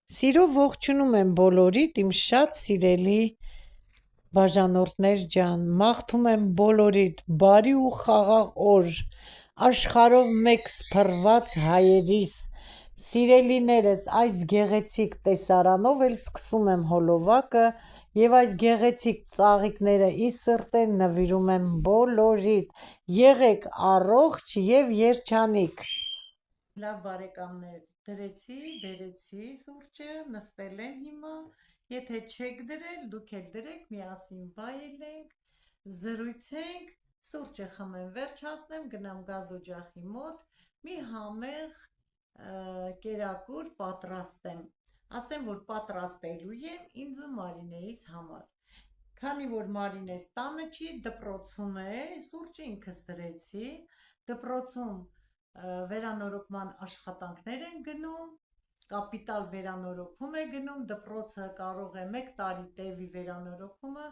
Սիրով ողջունում եմ բոլորիդ, իմ շատ սիրելի բաժանորդներ ջան, մաղթում եմ բոլորիդ բարի ու խաղաղ օր, աշխարհով մեկ սփռված հայերիս, սիրելիներս, այս գեղեցիկ տեսարանով էլ սկսում եմ հոլովակը և այս գեղեցիկ ծաղիկները ի սրտե նվիրում եմ բոլորիդ, եղեք առողջ և երջանիկ։ Լավ բարեկամներ, դրեցի, բերեցի սուրճը, նստել եմ հիմա, եթե չեք դրել, դուք էլ դրեք, միասին վայելենք, զրույցենք, սուրճը խմեմ, վերջացնեմ, գնամ գազօջախի մոտ, մի համեղ կերակուր պատրաստեմ, ասեմ, որ պատրաստելու եմ ինձ ու Մարինեից համար, քանի որ Մարինես տանը չի, դպրոցում է, սուրճը ինքս դրեցի, դպրոցում վերանորոգման աշխատանքներ են գնում, կապիտալ վերանորոգում է գնում, դպրոցը կարող է 1 տարի տևի վերանորոգումը,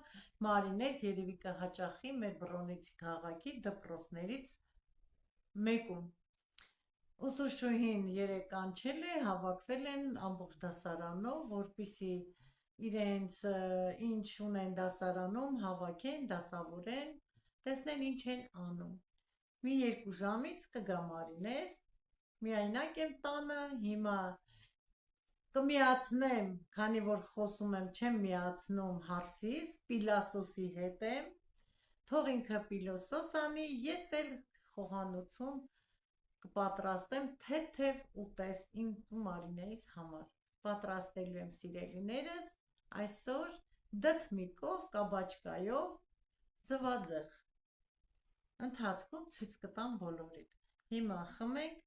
Մարինես երևի կհաճախի մեր Բրոնեցի քաղաքի դպրոցներից մեկում։ Ուսուցչուհին երեկ կանչել է, հավաքվել են ամբողջ դասարանով, որպեսզի իրենց ինչ ունեն դասարանում հավաքեն, դասավորեն, տեսնեն ինչ են անում։ Մի 2 ժամից կգա Մարինես, միայնակ եմ տանը, հիմա կմիացնեմ, քանի որ խոսում եմ, չեմ միացնում հարսիս, պիլասոսի հետ եմ, թող ինքը պիլասոս անի, ես էլ խոհանոցում կպատրաստեմ թեթև ուտեստ իմ ու Մարինեից համար, պատրաստելու եմ սիրելիներս, այսօր դդմիկով, կաբաչկայով, ձվածեղ, ընթացքում ցույց կտամ բոլորիդ, հիմա խմենք,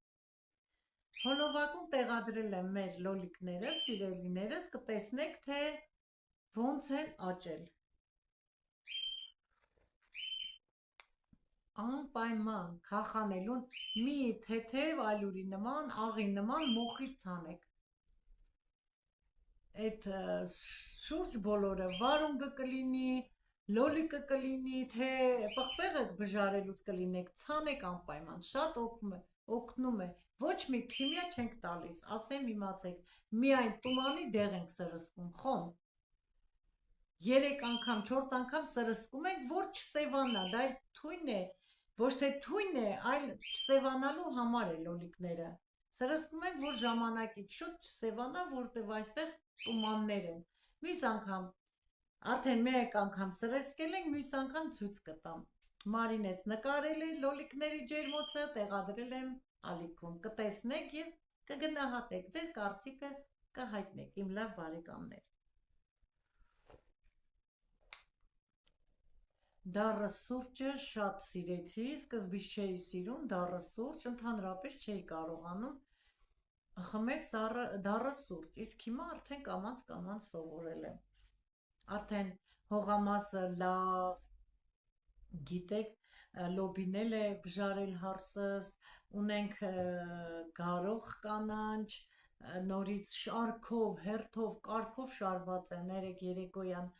հոլովակում տեղադրել եմ մեր լոլիկները, սիրելիներս, կտեսնեք, թե ոնց են աճել։ Անպայման քախանելուն մի թեթև ալյուրի նման, աղի նման մոխիր ցանեք։ Այդ շուրջ բոլորը վարունգը կլինի, լոլիկը կլինի, թե պղպեղը բժարելուց կլինեք, ցանեք անպայման, շատ օգնում է, ոչ մի քիմիա չենք տալիս, ասեմ իմացեք, միայն տումանի դեղ ենք սրսկում, խոմ, 3 անգամ, 4 անգամ սրսկում ենք, որ չսևանա, դա էլ թույն է, ոչ թե թույն է, այլ չսևանալու համար է լոլիկները, սրսկում ենք, որ ժամանակից շուտ չսևանա, որտև այստեղ տումաններ են, մյուս անգամ, արդեն 1 անգամ սրսկել ենք, մյուս անգամ ցույց կտամ, Մարինես նկարել է լոլիկների ջերմոցը, տեղադրել եմ ալիքում, կտեսնեք և կգնահատեք, ձեր կարծիքը կհայտնեք, իմ լավ բարեկամներ։ Դառը սուրճը շատ սիրեցի, սկզբից չէի սիրում դառը սուրճ, ընդհանրապես չէի կարողանում խմել դառը սուրճ, իսկ հիմա արդեն կամաց սովորել եմ, արդեն հողամասը լավ, գիտեք, լոբինել է բժարել հարսս, ունենք գարող կանանչ, նորից շարքով, հերթով, կարգով շարված է, երեկոյան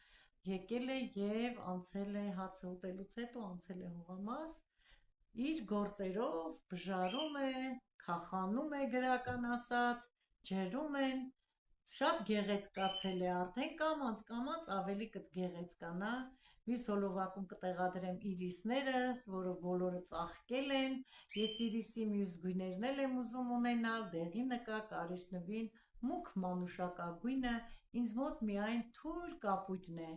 եկել է և անցել է հացը ուտելուց հետո, անցել է հողամաս, իր գործերով բժարում է, քախանում է գրական ասած, ջրում են, շատ գեղեցկացել է արդեն, կամաց ավելի կգեղեցկանա, մյուս հոլովակում կտեղադրեմ իրիսներս, որը բոլորը ծաղկել են, ես իրիսի մյուս գույներն էլ եմ ուզում ունենալ, դեղինը կա, կարիճնվին, մուգ մանուշակագույնը, ինձ մոտ միայն թույլ կապույտն է,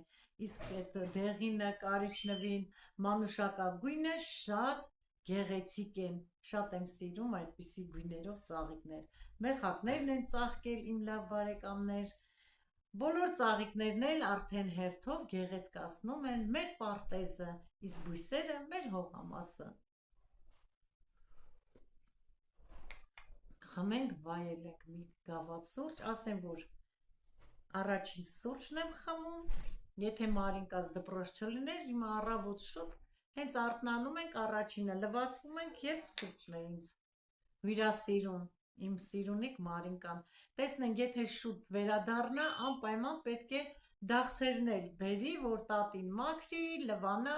իսկ այդ դեղինը, կարիճնվին, մանուշակագույնը շատ գեղեցիկ են, շատ եմ սիրում այդպիսի գույներով ծաղիկներ, մեխակներն են ծաղկել իմ լավ բարեկամներ, բոլոր ծաղիկներն էլ արդեն հերթով գեղեցկացնում են մեր պարտեզը, իսկ բույսերը մեր հողամասը։ Խմենք, վայելենք մի գավաթ սուրճ, ասեմ, որ առաջին սուրճն եմ խմում, եթե Մարինկաս դպրոց չլիներ, հիմա առավոտ շուտ, հենց արթնանում ենք, առաջինը լվացվում ենք և սուրճն է ինձ հյուրասիրում, իմ սիրունիկ Մարինկան, տեսնենք, եթե շուտ վերադառնա, անպայման պետք է դաղսերն էլ բերի, որ տատին մաքրի, լվանա,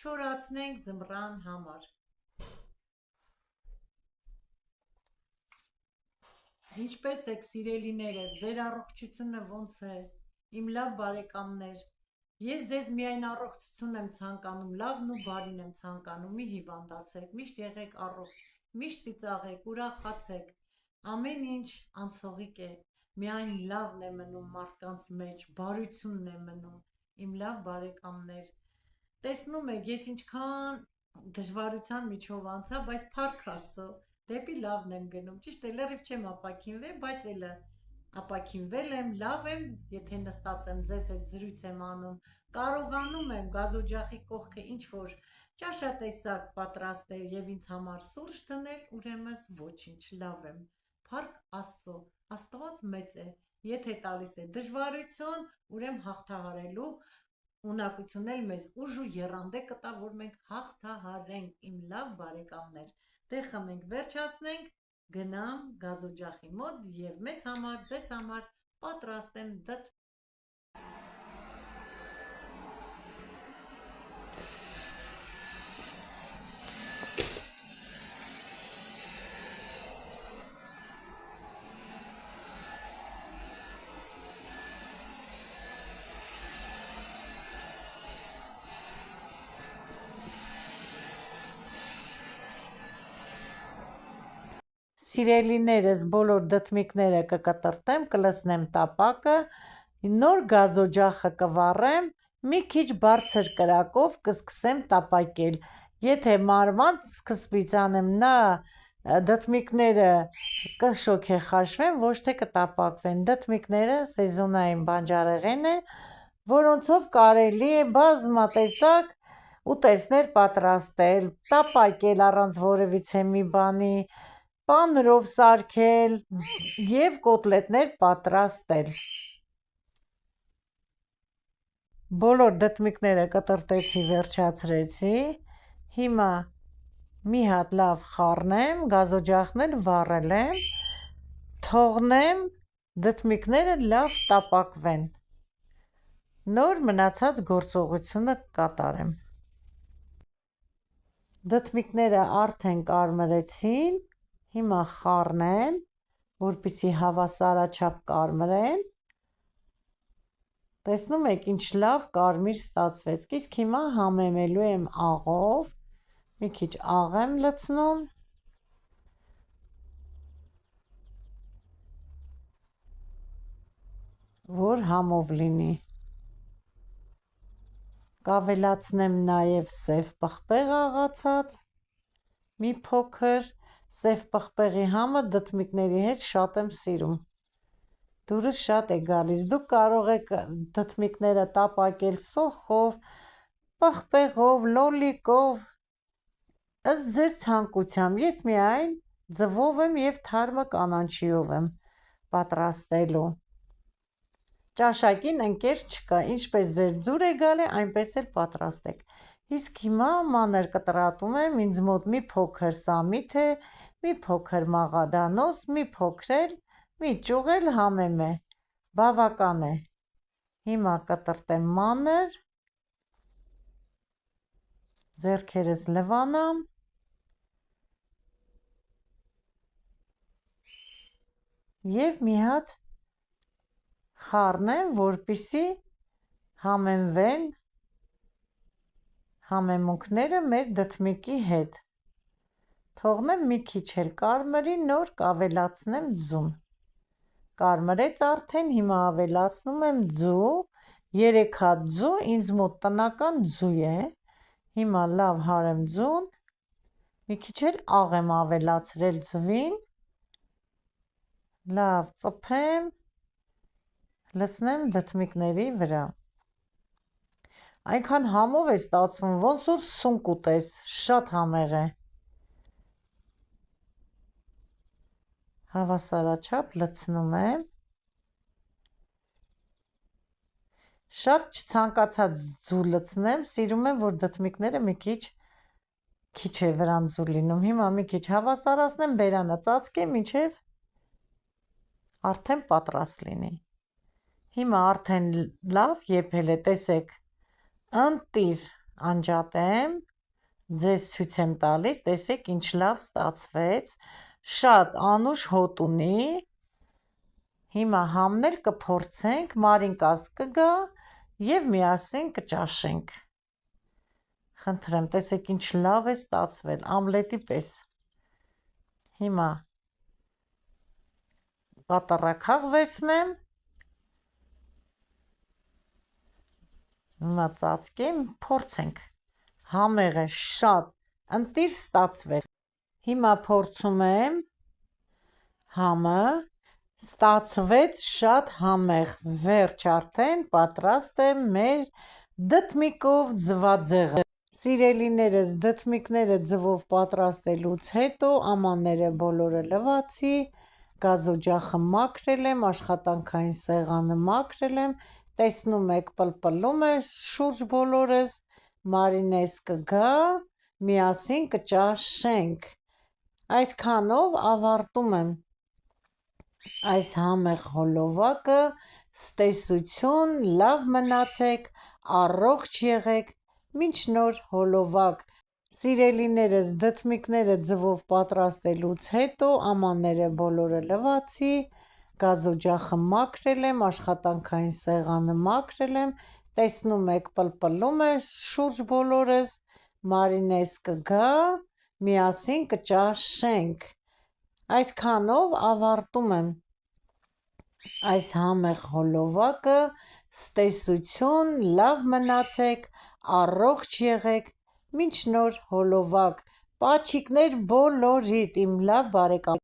չորացնենք ձմռան համար։ Ինչպե՞ս եք սիրելիներս, ձեր առողջությունը ոնց է, իմ լավ բարեկամներ։ Ես ձեզ միայն առողջություն եմ ցանկանում, լավն ու բարին եմ ցանկանում, մի հիվանդացեք, միշտ եղեք առողջ, միշտ ծիծաղեք, ուրախացեք, ամեն ինչ անցողիկ է, միայն լավն է մնում մարդկանց մեջ, բարությունն է մնում, իմ լավ բարեկամներ։ Տեսնում եք, ես ինչքան դժվարության միջով անցա, բայց փառք Աստծո, դեպի լավն եմ գնում, ճիշտ է, լրիվ չեմ ապաքինվել, բայց էլը ապաքինվել եմ, լավ եմ, եթե նստած եմ ձեզ հետ զրույց եմ անում, կարողանում եմ գազօջախի կողքը ինչ-որ ճաշատեսակ պատրաստել և ինձ համար սուրճ դնել, ուրեմն ոչինչ, լավ եմ, փառք Աստծո, Աստված մեծ է, եթե տալիս է դժվարություն, ուրեմն հաղթահարելու ունակություն էլ մեզ ուժ ու եռանդե կտա, որ մենք հաղթահարենք, իմ լավ բարեկամներ, դե խմենք, վերջացնենք, գնամ գազօջախի մոտ և մեզ համար, ձեզ համար պատրաստեմ դդ։ Սիրելիներս, բոլոր դդմիկները կկտրտեմ, կլցնեմ տապակը, նոր գազօջախը կվառեմ, մի քիչ բարձր կրակով կսկսեմ տապակել, եթե մանրման սկզբից անեմ, նա դդմիկները կշոգեխաշվեն, ոչ թե կտապակվեն, դդմիկները սեզոնային բանջարեղեն են, որոնցով կարելի է բազմատեսակ ուտեստներ պատրաստել, տապակել առանց որևիցե մի բանի, պանրով սարքել և կոտլետներ պատրաստել։ Բոլոր դդմիկները կտրտեցի, վերջացրեցի, հիմա մի հատ լավ խառնեմ, գազօջախն էլ վառել եմ, թողնեմ դդմիկները լավ տապակվեն, նոր մնացած գործողությունը կատարեմ։ Դդմիկները արդեն կարմրեցին, հիմա խառնեմ, որպեսզի հավասարաչափ կարմրեն, տեսնում եք ինչ լավ կարմիր ստացվեց, իսկ հիմա համեմելու եմ աղով, մի քիչ աղ եմ լցնում, որ համով լինի, կավելացնեմ նաև սև պղպեղ աղացած, մի փոքր, սև պղպեղի համը դդմիկների հետ շատ եմ սիրում, դուրս շատ է գալիս, դուք կարող եք դդմիկները տապակել սոխով, պղպեղով, լոլիկով, ըստ ձեր ցանկության, ես միայն ձվով եմ և թարմը կանաչիով եմ պատրաստելու, ճաշակին ընկեր չկա, ինչպես ձեր ձուր է գալի, այնպես էլ պատրաստեք, իսկ հիմա մանր կտրատում եմ, ինձ մոտ մի փոքր սամիթ է, մի փոքր մաղադանոց, մի փոքր էլ, մի ճյուղ էլ համեմ է, բավական է, հիմա կտրտեմ մանր, ձեռքերս լվանամ, և մի հատ խառնեմ, որպեսզի համեմվեն համեմունքները մեր դդմիկի հետ, թողնեմ մի քիչ էլ կարմրի, նոր կավելացնեմ ձուն, կարմրեց արդեն, հիմա ավելացնում եմ ձու, 3 հատ ձու, ինձ մոտ տնական ձու է, հիմա լավ հարեմ ձուն, մի քիչ էլ աղ եմ ավելացրել ձվին, լավ ծփեմ, լցնեմ դդմիկների վրա, այնքան համով է ստացվում, ոնց որ սունկ ուտես, շատ համեղ է, հավասարաչափ լցնում եմ, շատ չցանկացա ձու լցնեմ, սիրում եմ, որ դդմիկները մի քիչ է վրան ձու լինում, հիմա մի քիչ հավասարացնեմ, բերանը ծածկեմ, մինչև արդեն պատրաստ լինի, հիմա արդեն լավ եփել է, տեսեք, ընտիր անջատեմ, ձեզ ցույց եմ տալիս, տեսեք ինչ լավ ստացվեց, շատ անուշ հոտ ունի, Հիմա համներ կփորձենք, Մարինկաս կգա և միասին կճաշենք։ Խնդրեմ, տեսեք ինչ լավ է ստացվել, ամլետի պես։ Հիմա պատառաքաղ վերցնեմ, հիմա ծածկեմ, փորձենք։ Համեղ է, շատ, ընտիր ստացվեց։ Հիմա փորձում եմ համը, ստացվեց շատ համեղ, վերջ արդեն պատրաստ է մեր դդմիկով ձվածեղը։ Սիրելիներս, դդմիկները ձվով պատրաստելուց հետո ամանները բոլորը լվացի, գազօջախը մաքրել եմ, աշխատանքային սեղանը մաքրել եմ, տեսնում եք պլպլում է շուրջ բոլորս, Մարինես կգա, միասին կճաշենք։ Այսքանով ավարտում եմ այս համեղ հոլովակը, ցտեսություն, լավ մնացեք, առողջ եղեք, մինչ նոր հոլովակ։ Սիրելիներս, դդմիկները ձվով պատրաստելուց հետո ամանները բոլորը լվացի, գազօջախը մաքրել եմ, աշխատանքային սեղանը մաքրել եմ, տեսնում եք պլպլում է շուրջ բոլորս, Մարինես կգա, միասին կճաշենք։ Այսքանով ավարտում եմ այս համեղ հոլովակը, ցտեսություն, լավ մնացեք, առողջ եղեք, մինչ նոր հոլովակ։ Պաչիկներ բոլորիդ, իմ լավ բարեկամ։